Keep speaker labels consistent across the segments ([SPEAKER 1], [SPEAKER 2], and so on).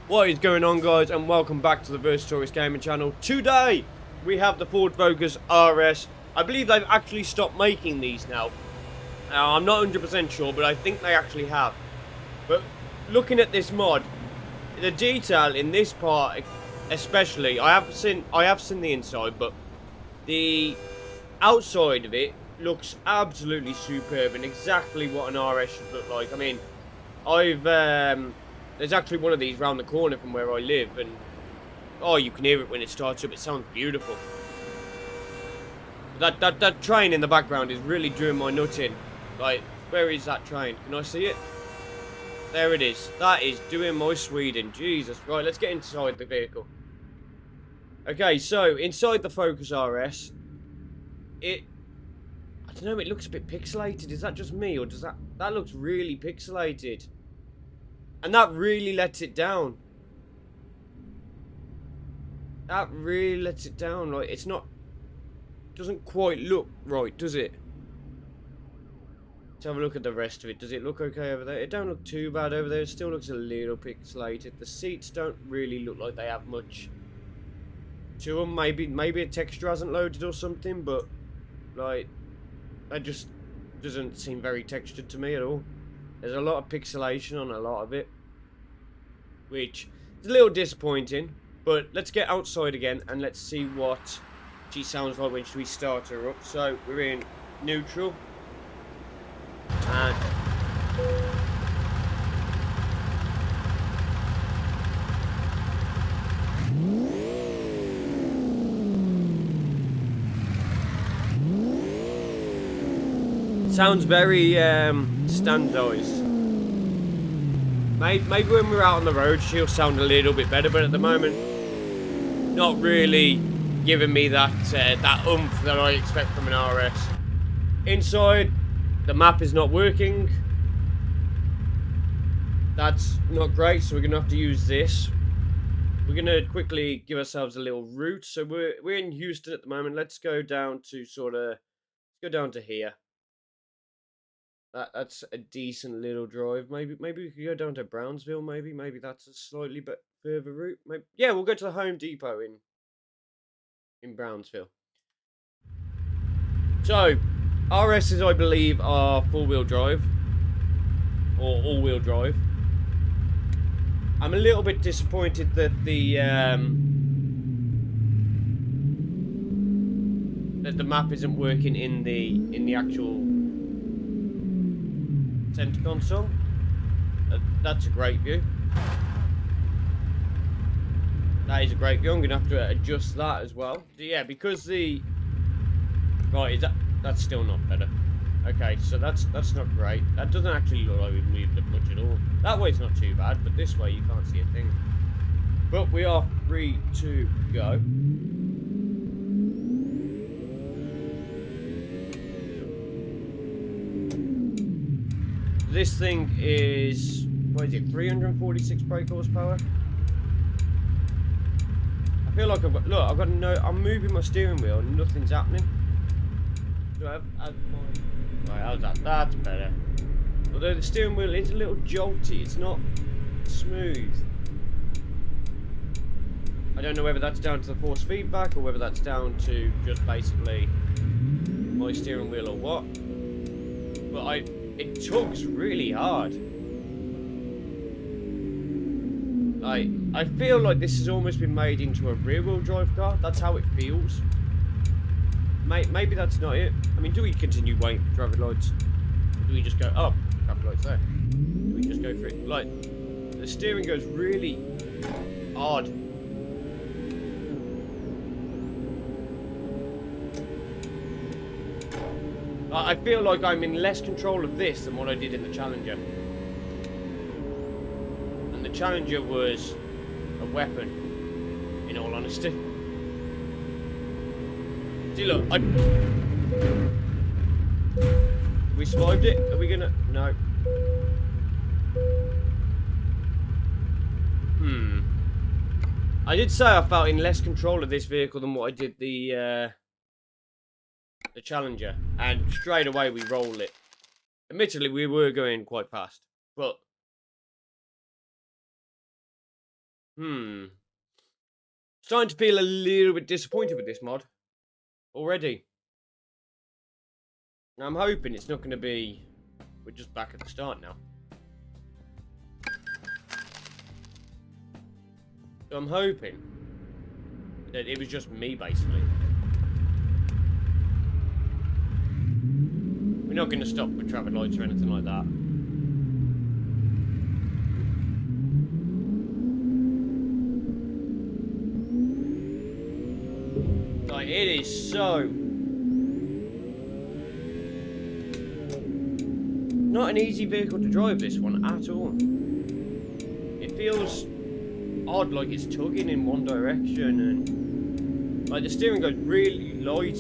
[SPEAKER 1] What is going on, guys, and welcome back to the Vercitorix gaming channel. Today we have the Ford Focus RS. I believe they've actually stopped making these now. I'm not 100% sure, but I think they actually have. But looking at this mod, the detail in this part especially, I have seen the inside, but the outside of it looks absolutely superb and exactly what an RS should look like. I mean, there's actually one of these round the corner from where I live, and oh, you can hear it when it starts up. It sounds beautiful. That train in the background is really doing my nut in. Like, where is that train? Can I see it? There it is. That is doing my Sweden. Jesus. Right, let's get inside the vehicle. Okay, so inside the Focus RS, I don't know, it looks a bit pixelated. Is that just me, or does that looks really pixelated? And that really lets it down. That really lets it down. Like, it's not... doesn't quite look right, does it? Let's have a look at the rest of it. Does it look okay over there? It don't look too bad over there. It still looks a little pixelated. The seats don't really look like they have much to them. Maybe a texture hasn't loaded or something, but... like... that just doesn't seem very textured to me at all. There's a lot of pixelation on a lot of it, which is a little disappointing. But let's get outside again and let's see what she sounds like when we start her up. So we're in neutral, and it sounds very standardized. Maybe when we're out on the road she'll sound a little bit better, but at the moment, not really giving me that that oomph that I expect from an RS. Inside, the map is not working. That's not great, so we're gonna have to use this. We're gonna quickly give ourselves a little route. So we're in Houston at the moment. Let's go down to here. That's a decent little drive. Maybe we could go down to Brownsville. Maybe that's a slightly bit further route. Yeah, we'll go to the Home Depot in Brownsville. So RSs, I believe, are four-wheel drive or all-wheel drive. I'm a little bit disappointed that the map isn't working in the actual center console. That's a great view. That is a great view. I'm gonna have to adjust that as well. So yeah, because the right, that's still not better. Okay, so that's not great. That doesn't actually look like we've moved it much at all. That way's not too bad, but this way you can't see a thing. But we are free to go. This thing is, what is it, 346 brake horsepower? I feel like I'm moving my steering wheel and nothing's happening. Do I have my... right, how's that? That's better. Although the steering wheel is a little jolty, it's not smooth. I don't know whether that's down to the force feedback or whether that's down to just basically my steering wheel or what. But it tugs really hard. I feel like this has almost been made into a rear-wheel drive car. That's how it feels. Maybe that's not it. I mean, do we continue waiting for traffic lights? Or do we just go, oh, traffic lights there. Do we just go for it? Like, the steering goes really odd. I feel like I'm in less control of this than what I did in the Challenger. And the Challenger was a weapon, in all honesty. See, look, we survived it. Are we gonna... no. I did say I felt in less control of this vehicle than what I did the Challenger, and straight away we roll it. Admittedly, we were going quite fast, but Starting to feel a little bit disappointed with this mod already. Now, I'm hoping it's not going to be... We're just back at the start now. So I'm hoping that it was just me, basically. We're not going to stop with traffic lights or anything like that. Like, it is so... Not an easy vehicle to drive, this one, at all. It feels odd, like it's tugging in one direction, and like the steering goes really light.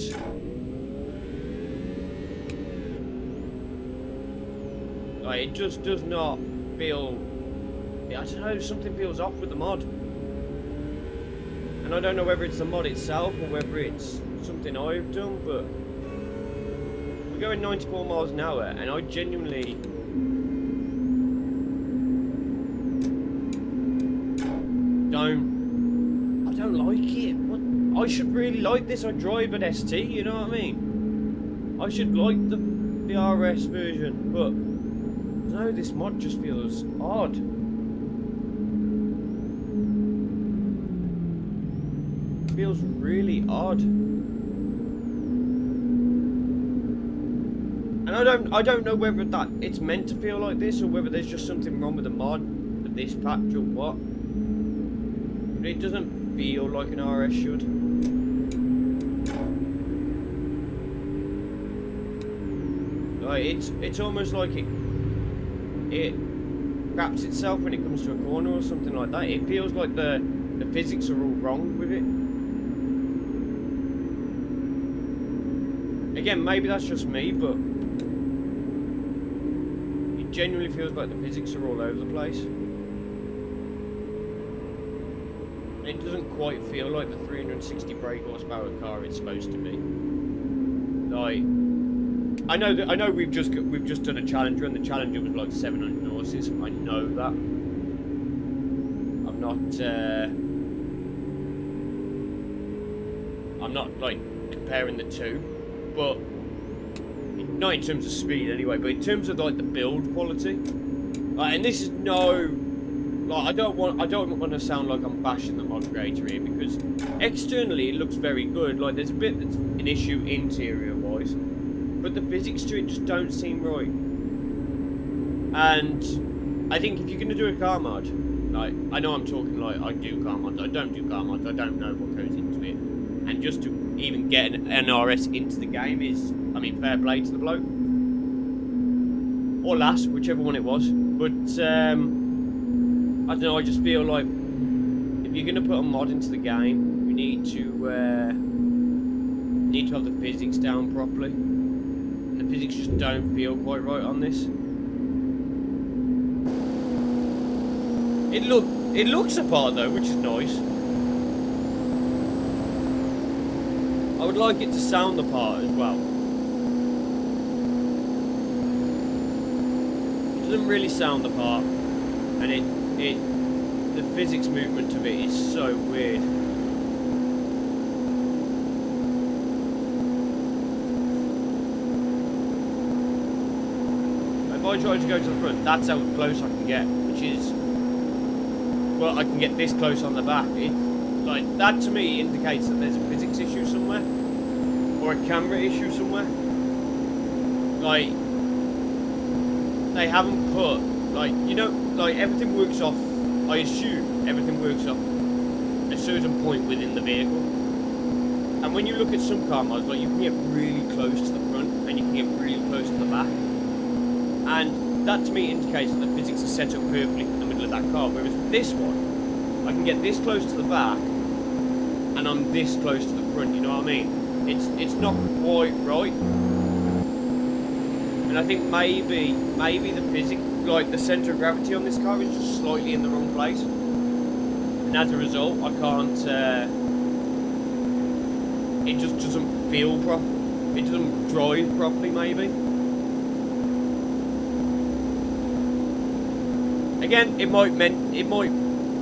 [SPEAKER 1] Like, it just does not feel... I don't know, something feels off with the mod. And I don't know whether it's the mod itself or whether it's something I've done, but we're going 94 miles an hour, and I genuinely don't like it. What? I should really like this. I drive an ST, you know what I mean? I should like the RS version, but no, this mod just feels odd. It feels really odd. And I don't know whether that it's meant to feel like this or whether there's just something wrong with the mod for this patch or what. But it doesn't feel like an RS should. Like, it's almost like it wraps itself when it comes to a corner or something like that. It feels like the physics are all wrong with it. Again, maybe that's just me, but it genuinely feels like the physics are all over the place. It doesn't quite feel like the 360 brake horsepower car it's supposed to be. Like, I know we've just done a Challenger, and the Challenger was like 700 horses. I know that. I'm not like comparing the two, but not in terms of speed anyway. But in terms of like the build quality, like, and this is no. Like, I don't want to sound like I'm bashing the mod creator here, because externally it looks very good. Like, there's a bit that's an issue interior wise, but the physics to it just don't seem right. And I think if you're going to do a car mod, like, I know I'm talking like I do car mods, I don't do car mods, I don't know what goes into it, and just to even get an RS into the game is, I mean, fair play to the bloke or lass, whichever one it was. But I don't know, I just feel like if you're going to put a mod into the game, you need to have the physics down properly. And the physics just don't feel quite right on this. It looks the part though, which is nice. I would like it to sound the part as well. It doesn't really sound the part, and the physics movement of it is so weird. If I try to go to the front, that's how close I can get, which is, well, I can get this close on the back. Like, that to me indicates that there's a physics issue somewhere, or a camera issue somewhere. Like, they haven't put, like, you know, like, everything works off, I assume everything works off a certain point within the vehicle. And when you look at some car mods, like, you can get really close to the front and you can get really close to the back. And that to me indicates that the physics are set up perfectly for the middle of that car. Whereas with this one, I can get this close to the back and I'm this close to the front, you know what I mean? It's not quite right. And I think maybe the physics, like the centre of gravity on this car is just slightly in the wrong place. And as a result, I can't, it just doesn't feel proper. It doesn't drive properly, maybe. Again, it might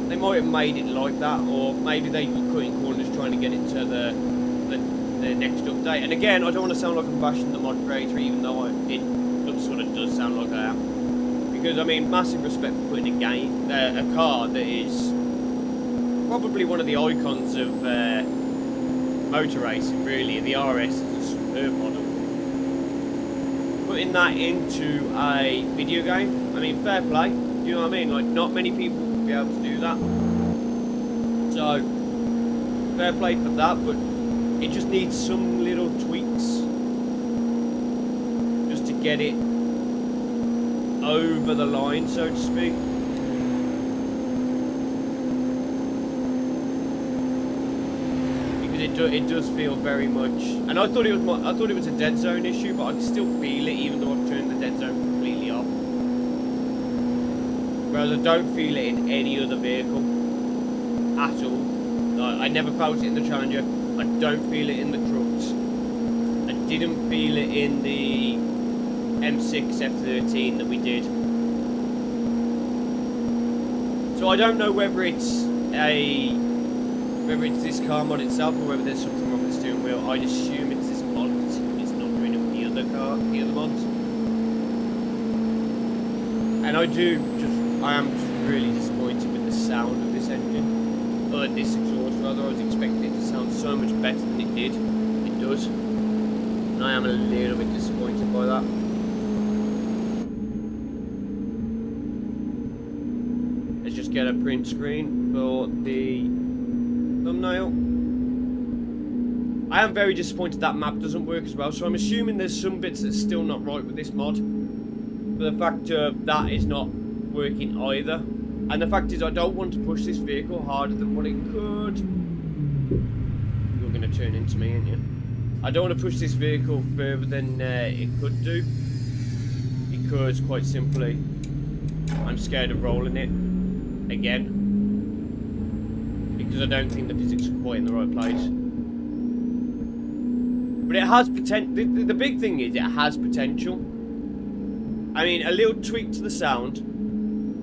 [SPEAKER 1] They might have made it like that, or maybe they were cutting corners trying to get it to the next update. And again, I don't want to sound like I'm bashing the mod creator, even though it sort of does sound like I am. Because I mean, massive respect for putting a car that is probably one of the icons of motor racing. Really, the RS is a superb model. Putting that into a video game, I mean, fair play. You know what I mean? Like, not many people would be able to do that. So, fair play for that, but it just needs some little tweaks just to get it over the line, so to speak. Because it does feel very much, and I thought it was a dead zone issue, but I can still feel it even though I've turned the dead zone completely off. Whereas I don't feel it in any other vehicle at all. Like, I never felt it in the Challenger. I don't feel it in the trucks. I didn't feel it in the M6 F13 that we did. So I don't know whether it's this car mod itself or whether there's something wrong with the steering wheel. I'd assume it's this mod. It's not doing it with the other mods. And I am just really disappointed with the sound of this engine. Or this exhaust rather. I was expecting it to sound so much better than it did. It does. And I am a little bit disappointed by that. Let's just get a print screen for the thumbnail. I am very disappointed that map doesn't work as well, so I'm assuming there's some bits that's still not right with this mod. But the fact that is not working either. And the fact is, I don't want to push this vehicle harder than what it could. You're going to turn into me, aren't you? I don't want to push this vehicle further than it could do. Because, quite simply, I'm scared of rolling it again. Because I don't think the physics are quite in the right place. But it has potential. The big thing is, it has potential. I mean, a little tweak to the sound,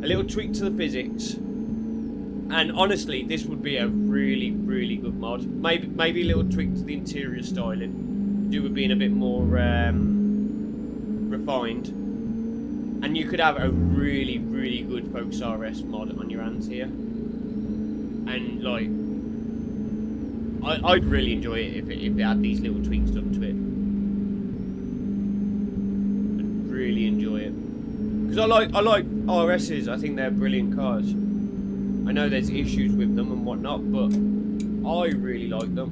[SPEAKER 1] a little tweak to the physics, and honestly, this would be a really, really good mod. Maybe a little tweak to the interior styling, do with being a bit more refined, and you could have a really, really good Focus RS mod on your hands here. And like, I'd really enjoy it if it had these little tweaks done to it. I'd really enjoy it. Because I like RSs, I think they're brilliant cars. I know there's issues with them and whatnot, but I really like them.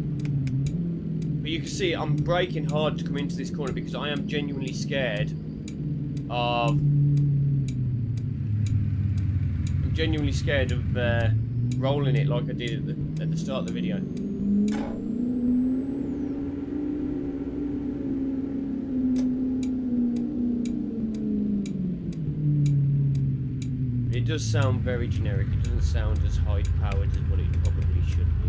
[SPEAKER 1] But you can see I'm braking hard to come into this corner because I am genuinely scared of... I'm genuinely scared of rolling it like I did at the start of the video. It does sound very generic. It doesn't sound as high powered as what it probably should be.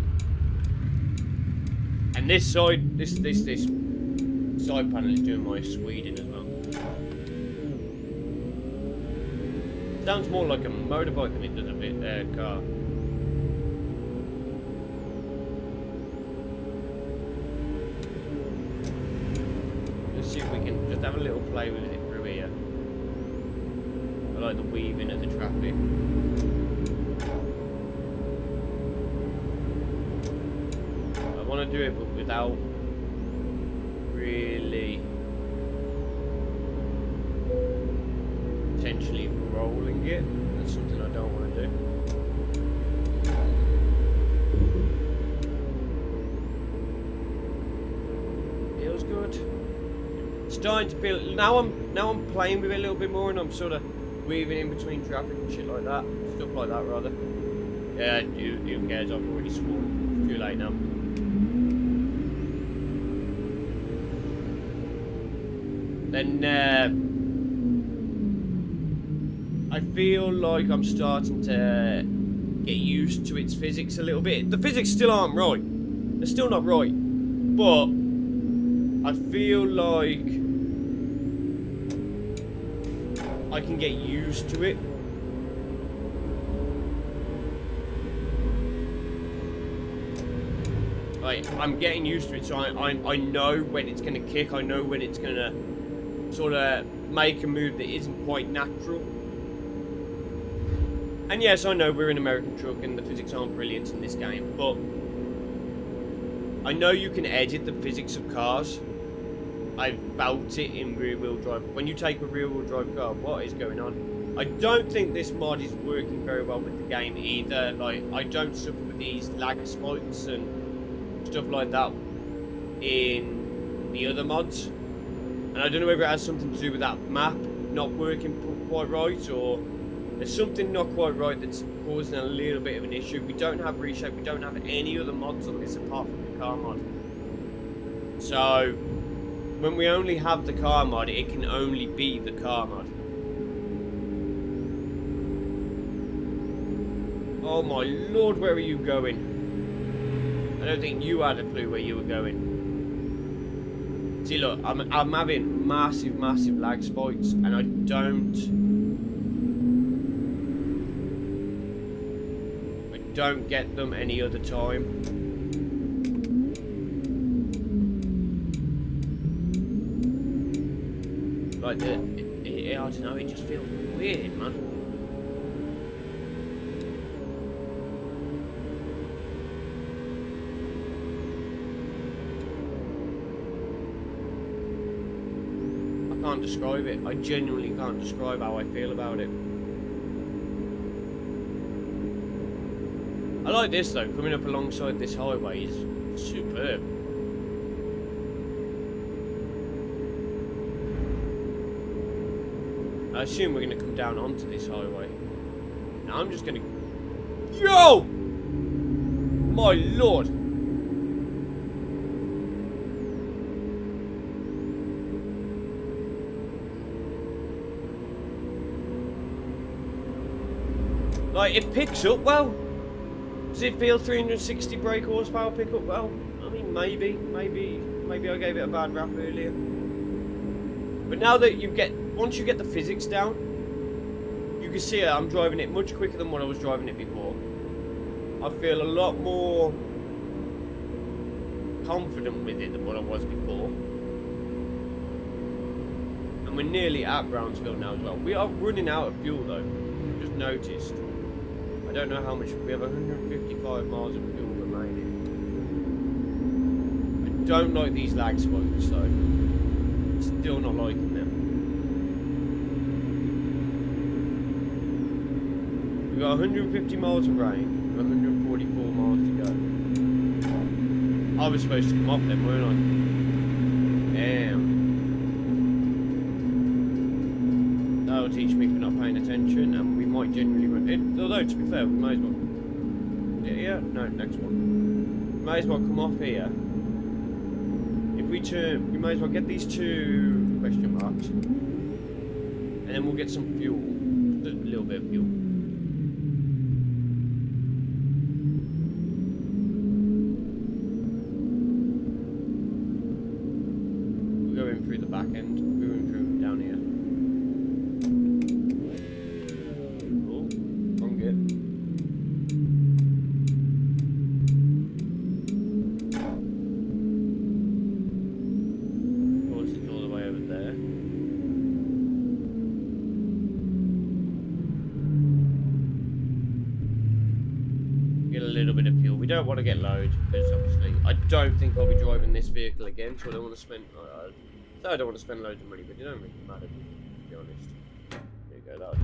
[SPEAKER 1] And this side, this side panel is doing my Sweden as well. It sounds more like a motorbike than it does a car. Let's see if we can just have a little play with it through here. I like the weaving of the traffic. I want to do it, but without really potentially rolling it. That's something I don't want to do. Feels good. It's starting to feel. Now I'm playing with it a little bit more, and I'm sort of weaving in between traffic and shit like that. Stuff like that, rather. Yeah, who cares? I've already sworn. It's too late now. Then, I feel like I'm starting to get used to its physics a little bit. The physics still aren't right. They're still not right. But, I feel like I can get used to it. Like, I'm getting used to it, so I know when it's going to kick. I know when it's going to sort of make a move that isn't quite natural. And yes, I know we're an American truck and the physics aren't brilliant in this game, but I know you can edit the physics of cars. I felt it in rear-wheel drive. When you take a rear-wheel drive car, what is going on? I don't think this mod is working very well with the game either. Like, I don't suffer with these lag spikes and stuff like that in the other mods. And I don't know whether it has something to do with that map not working quite right, or there's something not quite right that's causing a little bit of an issue. We don't have Reshape, we don't have any other mods on this apart from the car mod. So, when we only have the car mod, it can only be the car mod. Oh my lord, where are you going? I don't think you had a clue where you were going. See, look, I'm having massive lag spikes, and I don't get them any other time. Like, I don't know, it just feels weird, man. I can't describe it. I genuinely can't describe how I feel about it. I like this though, coming up alongside this highway is superb. I assume we're going to come down onto this highway. Now I'm just going to... Yo! My lord! Like, it picks up well. Does it feel 360 brake horsepower pick up well? I mean, maybe I gave it a bad rap earlier. But now that once you get the physics down, you can see I'm driving it much quicker than what I was driving it before. I feel a lot more confident with it than what I was before. And we're nearly at Brownsville now as well. We are running out of fuel though. Just noticed. I don't know how much. We have 155 miles of fuel remaining. I don't like these lag spikes though. Still not liking them. We've got 150 miles of range, 144 miles to go. I was supposed to come off them, weren't I? Damn. That'll teach me for not paying attention, and we might genuinely run it. Although, to be fair, we may as well. Yeah, no, next one. We may as well come off here. If we turn, we may as well get these two question marks, and then we'll get some fuel. Just a little bit of fuel. We're going through the back end. We're going through down here. We don't want to get loads because obviously I don't think I'll be driving this vehicle again, so I don't want to spend. I don't want to spend loads of money, but it don't really matter, to be honest. There you go, that.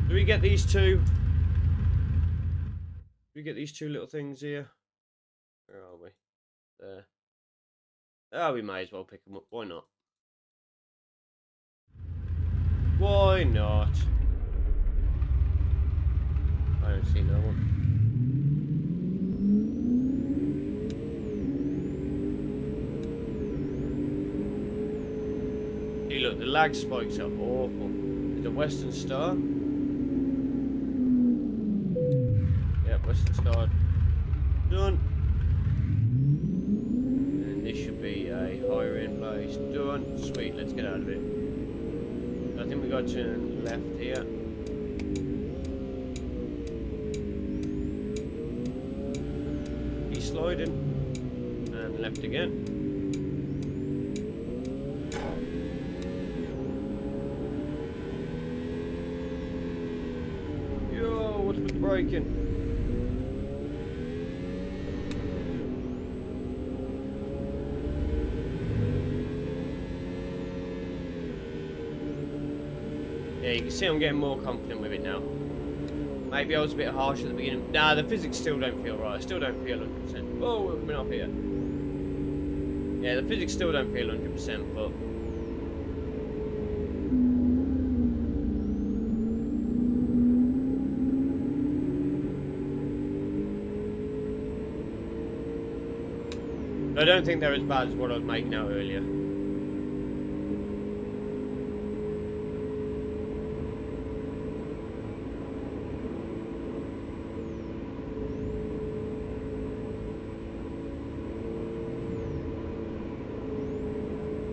[SPEAKER 1] Do we get these two? Do we get these two little things here? Where are we? There. Oh, we may as well pick them up. Why not? Why not? I don't see no one. See, look, the lag spikes are awful. There's a Western Star. Yep, Western Star. Done. This should be a higher end place. this done. Sweet, let's get out of it. I think we got to turn left here. He's sliding. And left again. Yo, what's with braking? Yeah, you can see I'm getting more confident with it now. Maybe I was a bit harsh at the beginning. Nah, the physics still don't feel right. I still don't feel 100%. Whoa, we're coming off here. Yeah, the physics still don't feel 100%, but... I don't think they're as bad as what I was making out earlier.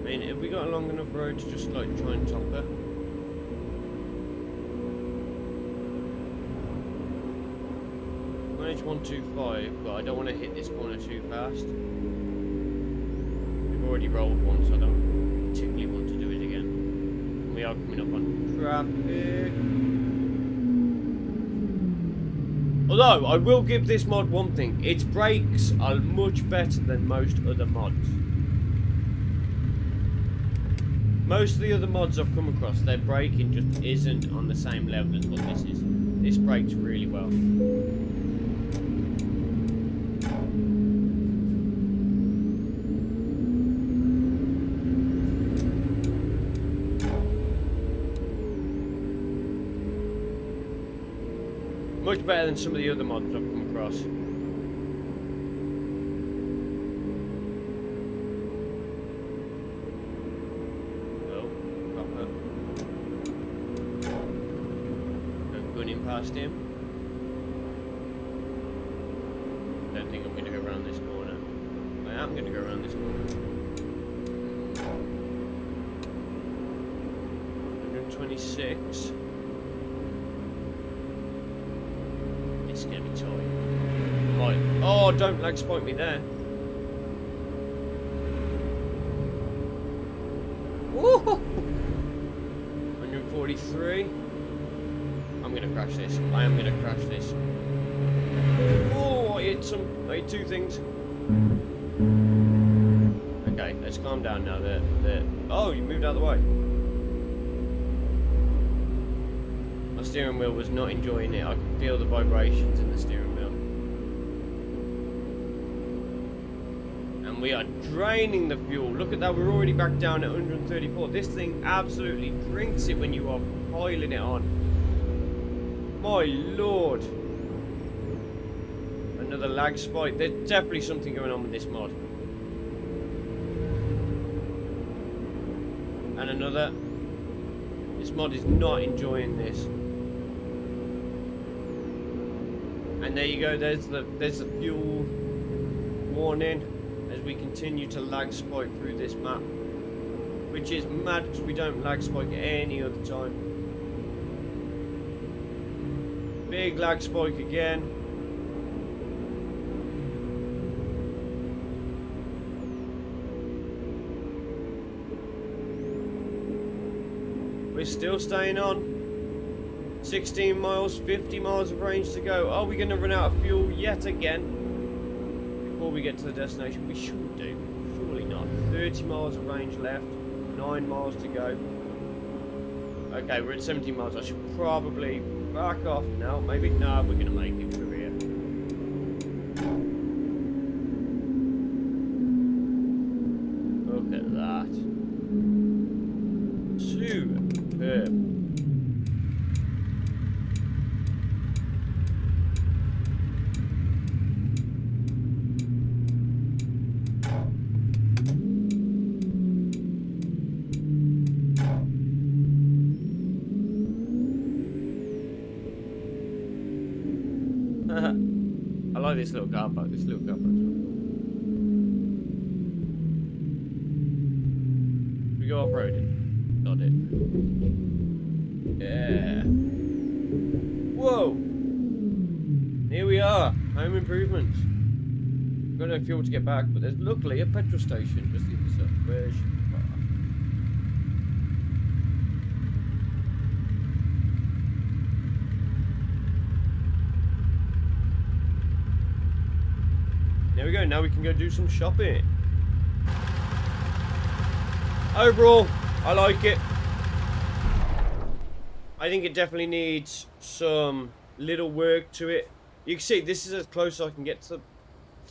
[SPEAKER 1] I mean, have we got a long enough road to just like try and top her? Manage 125, but I don't want to hit this corner too fast. We've already rolled one, so I don't particularly want to do it again. We are coming up on traffic. Although, I will give this mod one thing. Its brakes are much better than most other mods. Most of the other mods I've come across, their braking just isn't on the same level as what this is. This brakes really well. Much better than some of the other mods I've come across. Past him. I don't think I'm going to go around this corner. I am going to go around this corner. 126. It's going to be tight. Right. Oh, don't lag spike me there. Woo! 143. I'm gonna crash this. I am gonna crash this. Oh, I hit two things. Okay, let's calm down now. Oh, you moved out of the way. My steering wheel was not enjoying it. I could feel the vibrations in the steering wheel. And we are draining the fuel. Look at that, we're already back down at 134. This thing absolutely drinks it when you are piling it on. My lord. Another lag spike. There's definitely something going on with this mod. And another. This mod is not enjoying this. And there you go, there's the fuel warning as we continue to lag spike through this map. Which is mad because we don't lag spike any other time. Big lag spike again. We're still staying on. 16 miles, 50 miles of range to go. Are we going to run out of fuel yet again before we get to the destination? We should do. Surely not. 30 miles of range left. 9 miles to go. Okay, we're at 17 miles. I should probably back off now. Maybe. No, we're going to make it through here. Look at that. Superb. I like this little car park. This little car park's really cool. we go off-roading? Got it. Yeah. Whoa! Here we are. Home improvements. Got no fuel to get back, but there's luckily a petrol station just the other side. Where's your car? There we go. Now we can go do some shopping. Overall, I like it. I think it definitely needs some little work to it. You can see this is as close as I can get to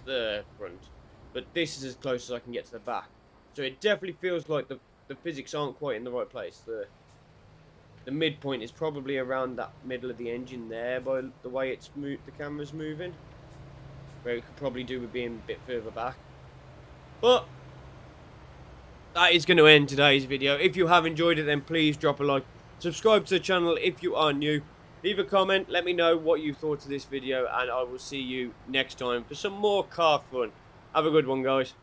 [SPEAKER 1] the front, but this is as close as I can get to the back. So it definitely feels like the physics aren't quite in the right place. The midpoint is probably around that middle of the engine there by the way it's the camera's moving. Where it could probably do with being a bit further back. But that is going to end today's video. If you have enjoyed it, then please drop a like. Subscribe to the channel if you are new. Leave a comment. Let me know what you thought of this video. And I will see you next time for some more car fun. Have a good one, guys.